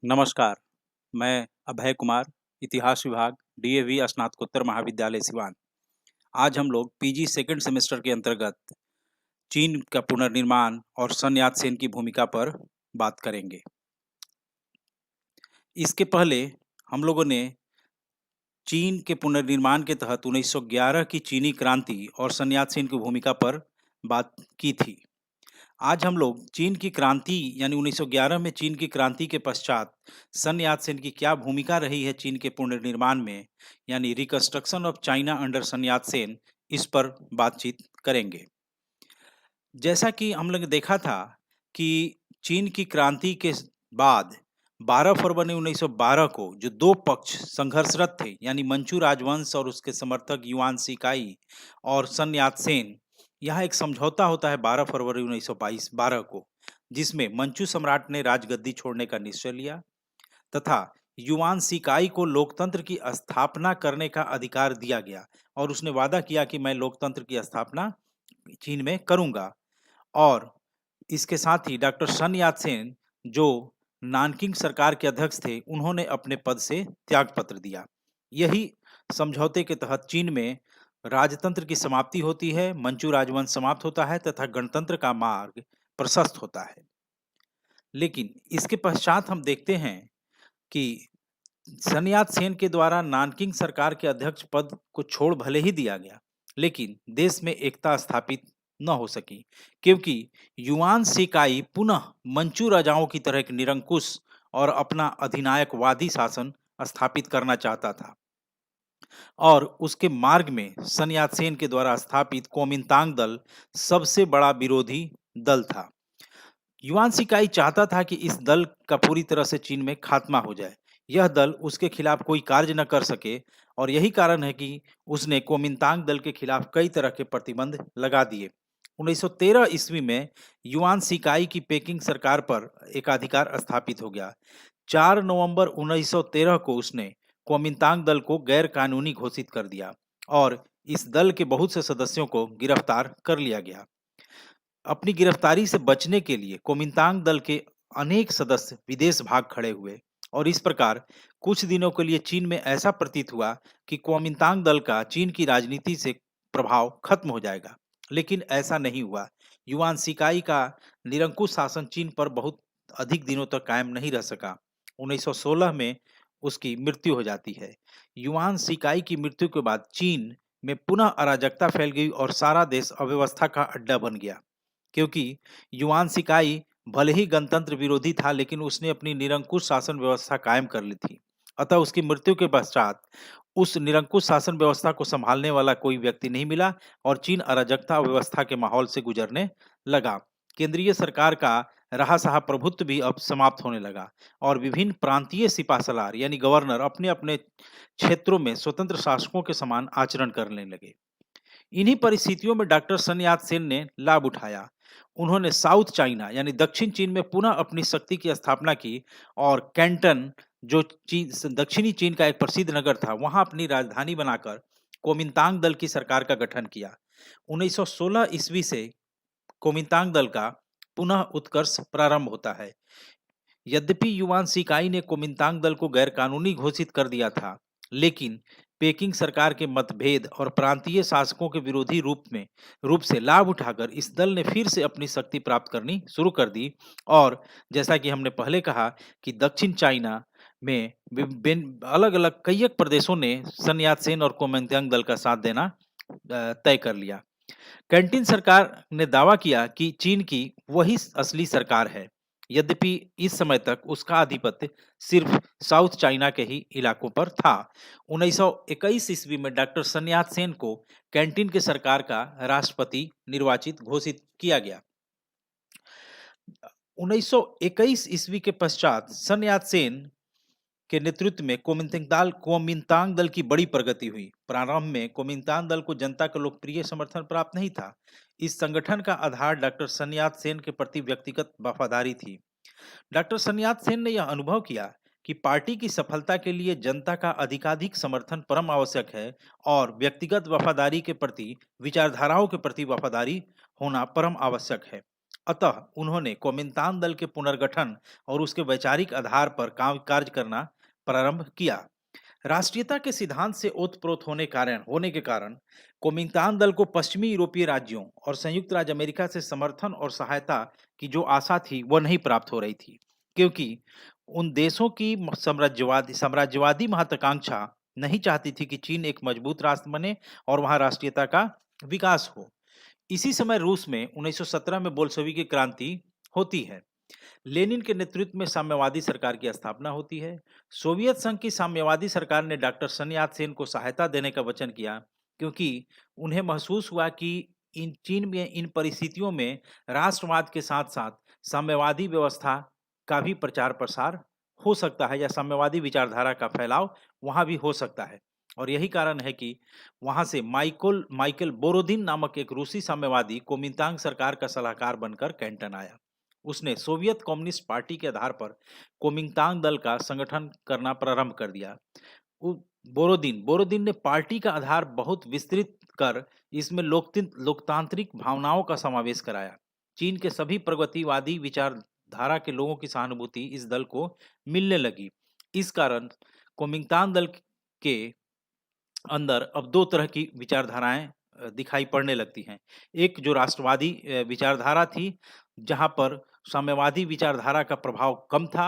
नमस्कार, मैं अभय कुमार, इतिहास विभाग, डीएवी स्नातकोत्तर महाविद्यालय सिवान। आज हम लोग पीजी सेकंड सेमेस्टर के अंतर्गत चीन का पुनर्निर्माण और सन यात-सेन की भूमिका पर बात करेंगे। इसके पहले हम लोगों ने चीन के पुनर्निर्माण के तहत 1911 की चीनी क्रांति और सन यात-सेन की भूमिका पर बात की थी। आज हम लोग चीन की क्रांति यानी 1911 में चीन की क्रांति के पश्चात सन यात-सेन की क्या भूमिका रही है चीन के पुनर्निर्माण में यानी रिकंस्ट्रक्शन ऑफ चाइना अंडर सन यात-सेन, इस पर बातचीत करेंगे। जैसा कि हम लोग ने देखा था कि चीन की क्रांति के बाद 12 फरवरी 1912 को जो दो पक्ष संघर्षरत थे यानी मंचू राजवंश और उसके समर्थक युआन शिकाई और सन यात-सेन, यहाँ एक समझौता होता है 12 फरवरी 1922 को, जिसमें मंचू सम्राट ने राजगद्दी छोड़ने का निश्चय लिया तथा युआन शिकाई को लोकतंत्र की स्थापना करने का अधिकार दिया गया और उसने वादा किया कि मैं लोकतंत्र की स्थापना चीन में करूंगा। और इसके साथ ही डॉक्टर सन यात-सेन जो नानकिंग सरकार के अध्यक्ष थे, उन्होंने अपने पद से त्यागपत्र दिया। यही समझौते के तहत चीन में राजतंत्र की समाप्ति होती है, मंचू राजवंश समाप्त होता है तथा गणतंत्र का मार्ग प्रशस्त होता है। लेकिन इसके पश्चात हम देखते हैं कि सन यात-सेन के द्वारा नानकिंग सरकार के अध्यक्ष पद को छोड़ भले ही दिया गया, लेकिन देश में एकता स्थापित न हो सकी, क्योंकि युआन शिकाई पुनः मंचू राजाओं की तरह एक निरंकुश और अपना अधिनायकवादी शासन स्थापित करना चाहता था और उसके मार्ग में सन यात-सेन के द्वारा स्थापित कोमिंतांग दल सबसे बड़ा विरोधी दल था। युआन शिकाई चाहता था कि इस दल का पूरी तरह से चीन में खात्मा हो जाए। यह दल उसके खिलाफ कोई कार्य न कर सके और यही कारण है कि उसने कोमिंतांग दल के खिलाफ कई तरह के प्रतिबंध लगा दिए। 1913 ईस्वी में युआन शिकाई की पेकिंग सरकार पर एकाधिकार स्थापित हो गया। 4 नवंबर 1913 को उसने कोमिंतांग दल को गैर कानूनी घोषित कर दिया और इस दल के बहुत से सदस्यों को गिरफ्तार कर लिया गया। अपनी गिरफ्तारी से बचने के लिए कोमिंतांग दल के अनेक सदस्य विदेश भाग खड़े हुए और इस प्रकार कुछ दिनों के लिए चीन में ऐसा प्रतीत हुआ कि कोमिंतांग दल का चीन की राजनीति से प्रभाव खत्म हो जाएगा, लेकिन ऐसा नहीं हुआ। युआन शिकाई का निरंकुश शासन चीन पर बहुत अधिक दिनों तक कायम नहीं रह सका। 1916 में उसकी मृत्यु हो जाती है। युआन शिकाई की मृत्यु के बाद चीन में पुनः अराजकता फैल गई और सारा देश अव्यवस्था का अड्डा बन गया, क्योंकि युआन शिकाई भले ही गणतंत्र विरोधी था, लेकिन उसने अपनी निरंकुश शासन व्यवस्था कायम कर ली थी। अतः उसकी मृत्यु के पश्चात उस निरंकुश शासन व्यवस्था को संभालने वाला कोई व्यक्ति नहीं मिला और चीन अराजकता व्यवस्था के माहौल से गुजरने लगा। केंद्रीय सरकार का रहा-सहा प्रभुत्व भी अब समाप्त होने लगा और विभिन्न प्रांतीय सिपासलार यानी गवर्नर अपने अपने क्षेत्रों में स्वतंत्र शासकों के समान आचरण करने लगे। इन्हीं परिस्थितियों में डॉक्टर सन यात-सेन ने लाभ उठाया। उन्होंने साउथ चाइना यानी दक्षिण चीन में पुनः अपनी शक्ति की स्थापना की और कैंटन जो दक्षिणी चीन का एक प्रसिद्ध नगर था, वहां अपनी राजधानी बनाकर कोमिंतांग दल की सरकार का गठन किया। 1916 ईस्वी से कोमिंतांग दल का पुनः उत्कर्ष प्रारंभ होता है। यद्यपि युआन शिकाई ने कोमिंतांग दल को गैरकानूनी घोषित कर दिया था, लेकिन पेकिंग सरकार के मतभेद और प्रांतीय शासकों के विरोधी रूप से लाभ उठाकर इस दल ने फिर से अपनी शक्ति प्राप्त करनी शुरू कर दी और जैसा कि हमने पहले कहा कि दक्षिण चाइना में अलग अलग कई एक प्रदेशों ने सन यात-सेन और कोमिंतांग दल का साथ देना तय कर लिया। कैंटीन सरकार ने दावा किया कि चीन की वही असली सरकार है, यद्यपि इस समय तक उसका आधिपत्य सिर्फ साउथ चाइना के ही इलाकों पर था। 1921 ईस्वी में डॉक्टर सन यात-सेन को कैंटीन की सरकार का राष्ट्रपति निर्वाचित घोषित किया गया। 1921 ईस्वी के पश्चात सन यात-सेन के नेतृत्व में कोमिंतांग दल की बड़ी प्रगति हुई। प्रारंभ में कोमिंतांग दल को जनता का लोकप्रिय समर्थन प्राप्त नहीं था। इस संगठन का आधार डॉक्टर सन यात-सेन के प्रति व्यक्तिगत वफादारी थी। डॉक्टर सन यात-सेन ने यह अनुभव किया कि पार्टी की सफलता के लिए जनता का अधिकाधिक समर्थन परम आवश्यक है और व्यक्तिगत वफादारी के प्रति विचारधाराओं के प्रति वफादारी होना परम आवश्यक है। अतः उन्होंने कुओमिंतान दल के पुनर्गठन और उसके वैचारिक आधार पर कार्य करना प्रारंभ किया। राष्ट्रीयता के सिद्धांत से ओतप्रोत होने के कारण कुओमिंतान दल को पश्चिमी यूरोपीय राज्यों और संयुक्त राज्य अमेरिका से समर्थन और सहायता की जो आशा थी वह नहीं प्राप्त हो रही थी, क्योंकि उन देशों की साम्राज्यवादी महत्वाकांक्षा नहीं चाहती थी कि चीन एक मजबूत राष्ट्र बने और वहां राष्ट्रीयता का विकास हो। इसी समय रूस में 1917 में बोल्शेविक क्रांति होती है। लेनिन के नेतृत्व में साम्यवादी सरकार की स्थापना होती है। सोवियत संघ की साम्यवादी सरकार ने डॉक्टर सन यात सेन को सहायता देने का वचन किया, क्योंकि उन्हें महसूस हुआ कि चीन में इन परिस्थितियों में राष्ट्रवाद के साथ साथ साम्यवादी व्यवस्था का भी प्रचार प्रसार हो सकता है, या साम्यवादी विचारधारा का फैलाव वहां भी हो सकता है। और यही कारण है कि वहां से माइकल बोरोदिन नामक एक रूसी साम्यवादी कुओमिंतान सरकार का सलाहकार बनकर कैंटन आया। उसने सोवियत कम्युनिस्ट पार्टी के आधार पर कुओमिंतान दल का संगठन करना प्रारंभ कर दिया। बोरोदिन ने पार्टी का आधार बहुत विस्तृत कर इसमें लोकतांत्रिक भावनाओं का समावेश कराया। चीन के सभी प्रगतिवादी विचारधारा के लोगों की सहानुभूति इस दल को मिलने लगी। इस कारण कुओमिंतान दल के अंदर अब दो तरह की विचारधाराएं दिखाई पड़ने लगती हैं। एक जो राष्ट्रवादी विचारधारा थी, जहां पर साम्यवादी विचारधारा का प्रभाव कम था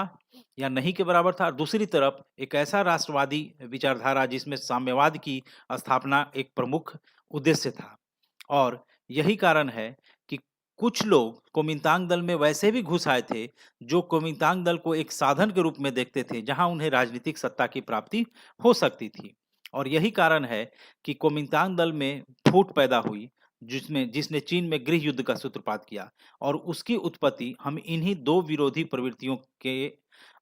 या नहीं के बराबर था। दूसरी तरफ एक ऐसा राष्ट्रवादी विचारधारा जिसमें साम्यवाद की स्थापना एक प्रमुख उद्देश्य था। और यही कारण है कि कुछ लोग कुओमिंतान दल में वैसे भी घुस आए थे जो कुओमिंतान दल को एक साधन के रूप में देखते थे, जहां उन्हें राजनीतिक सत्ता की प्राप्ति हो सकती थी। और यही कारण है कि कुओमिंतान दल में फूट पैदा हुई, जिसने चीन में गृह युद्ध का सूत्रपात किया। और उसकी उत्पत्ति हम इन्हीं दो विरोधी प्रवृत्तियों के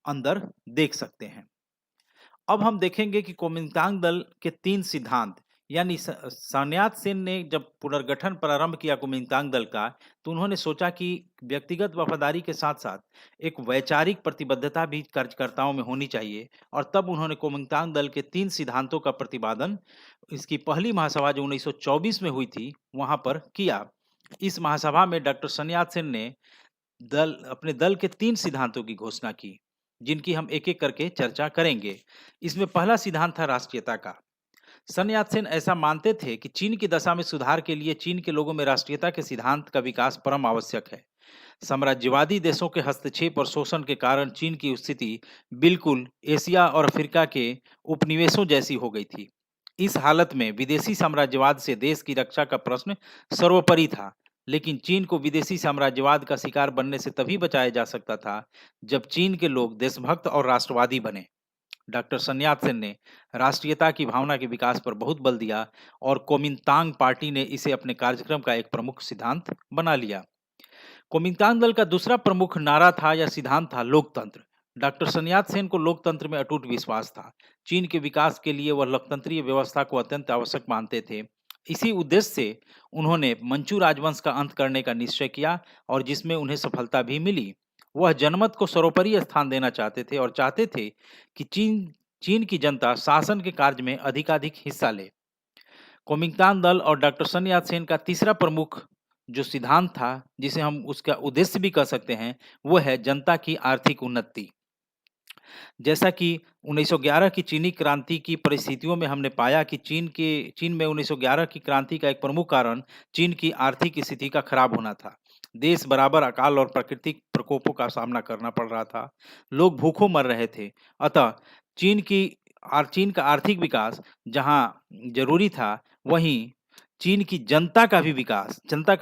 अंदर देख सकते हैं। अब हम देखेंगे कि कुओमिंतान दल के तीन सिद्धांत, यानी सन यात सेन ने जब पुनर्गठन प्रारंभ किया कुओमिंतान दल का, तो उन्होंने सोचा कि व्यक्तिगत वफादारी के साथ साथ एक वैचारिक प्रतिबद्धता भी कार्यकर्ताओं में होनी चाहिए। और तब उन्होंने कुओमिंतान दल के तीन सिद्धांतों का प्रतिपादन इसकी पहली महासभा जो 1924 में हुई थी वहां पर किया। इस महासभा में डॉक्टर सन यात सेन ने अपने दल के तीन सिद्धांतों की घोषणा की, जिनकी हम एक एक करके चर्चा करेंगे। इसमें पहला सिद्धांत था राष्ट्रीयता का। सन यात सेन ऐसा मानते थे कि चीन की दशा में सुधार के लिए चीन के लोगों में राष्ट्रीयता के सिद्धांत का विकास परम आवश्यक है। साम्राज्यवादी देशों के हस्तक्षेप और शोषण के कारण चीन की स्थिति बिल्कुल एशिया और अफ्रीका के उपनिवेशों जैसी हो गई थी। इस हालत में विदेशी साम्राज्यवाद से देश की रक्षा का प्रश्न सर्वोपरि था। लेकिन चीन को विदेशी साम्राज्यवाद का शिकार बनने से तभी बचाया जा सकता था जब चीन के लोग देशभक्त और राष्ट्रवादी बने। डॉक्टर सन यात सेन ने राष्ट्रीयता की भावना के विकास पर बहुत बल दिया और कुओमिंतान पार्टी ने इसे अपने कार्यक्रम का एक प्रमुख सिद्धांत बना लिया। कुओमिंतान दल का दूसरा प्रमुख नारा था या सिद्धांत था लोकतंत्र। डॉक्टर सन यात सेन को लोकतंत्र में अटूट विश्वास था। चीन के विकास के लिए वह लोकतंत्रीय व्यवस्था को अत्यंत आवश्यक मानते थे। इसी उद्देश्य से उन्होंने मंचू राजवंश का अंत करने का निश्चय किया और जिसमें उन्हें सफलता भी मिली। वह जनमत को सर्वोपरि स्थान देना चाहते थे और चाहते थे कि चीन की जनता शासन के कार्य में अधिकाधिक हिस्सा ले। कुओमिंतान दल और डॉक्टर सन यात सेन का तीसरा प्रमुख जो सिद्धांत था, जिसे हम उसका उद्देश्य भी कह सकते हैं, वो है जनता की आर्थिक उन्नति। जैसा कि 1911 की चीनी क्रांति की परिस्थितियों में हमने पाया कि चीन में 1911 की क्रांति का एक प्रमुख कारण चीन की आर्थिक स्थिति का खराब होना था। देश बराबर अकाल और प्राकृतिक प्रकोपों का सामना करना पड़ रहा था। लोग भूखों मर रहे थे। अतः चीन का आर्थिक विकास जहां जरूरी था, वहीं चीन की जनता का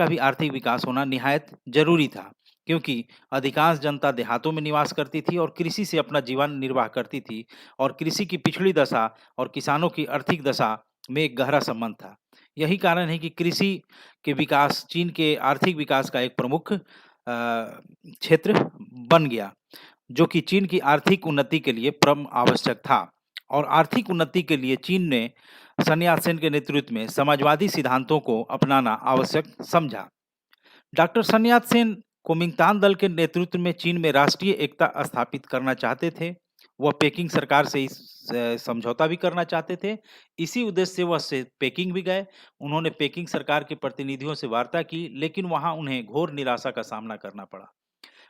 भी आर्थिक विकास होना निहायत जरूरी था, क्योंकि अधिकांश जनता देहातों में निवास करती थी और कृषि से अपना जीवन निर्वाह करती थी। और कृषि की पिछड़ी दशा और किसानों की आर्थिक दशा में एक गहरा संबंध था। यही कारण है कि कृषि के विकास चीन के आर्थिक विकास का एक प्रमुख क्षेत्र बन गया, जो कि चीन की आर्थिक उन्नति के लिए परम आवश्यक था। और आर्थिक उन्नति के लिए चीन ने सन यात सेन के नेतृत्व में समाजवादी सिद्धांतों को अपनाना आवश्यक समझा। डॉक्टर सन यात सेन कुओमिंतान दल के नेतृत्व में चीन में राष्ट्रीय एकता स्थापित करना चाहते थे। वह पेकिंग सरकार से समझौता भी करना चाहते थे। इसी उद्देश्य से वह से पेकिंग भी गए। उन्होंने पेकिंग सरकार के प्रतिनिधियों से वार्ता की, लेकिन वहाँ उन्हें घोर निराशा का सामना करना पड़ा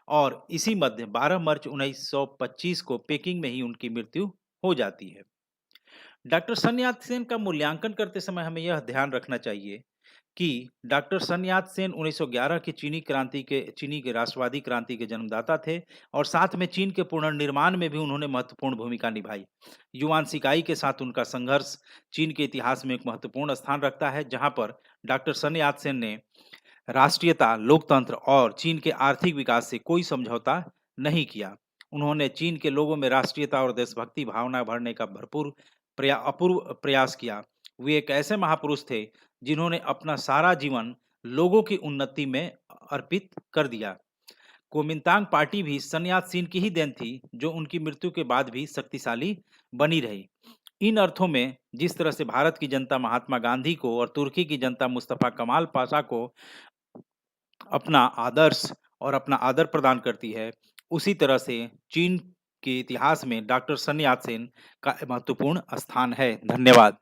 और इसी मध्य 12 मार्च 1925 को पेकिंग में ही उनकी मृत्यु हो जाती है। डॉक्टर सन यात-सेन का मूल्यांकन करते समय हमें यह ध्यान रखना चाहिए कि डॉक्टर सन यात-सेन 1911 की चीनी के राष्ट्रवादी क्रांति के जन्मदाता थे और साथ में चीन के पुनर्निर्माण में भी उन्होंने महत्वपूर्ण भूमिका निभाई। युआन शिकाई के साथ उनका संघर्ष चीन के इतिहास में एक महत्वपूर्ण स्थान रखता है, जहां पर डॉक्टर सन यात-सेन ने राष्ट्रीयता, लोकतंत्र और चीन के आर्थिक विकास से कोई समझौता नहीं किया। उन्होंने चीन के लोगों में राष्ट्रीयता और देशभक्ति भावना भरने का अपूर्व प्रयास किया। वे एक ऐसे महापुरुष थे जिन्होंने अपना सारा जीवन लोगों की उन्नति में अर्पित कर दिया। कुओमिंतांग पार्टी भी सन यात-सेन की ही देन थी, जो उनकी मृत्यु के बाद भी शक्तिशाली बनी रही। इन अर्थों में जिस तरह से भारत की जनता महात्मा गांधी को और तुर्की की जनता मुस्तफा कमाल पाशा को अपना आदर्श और अपना आदर प्रदान करती है, उसी तरह से चीन के इतिहास में डॉक्टर सन यात-सेन का महत्वपूर्ण स्थान है। धन्यवाद।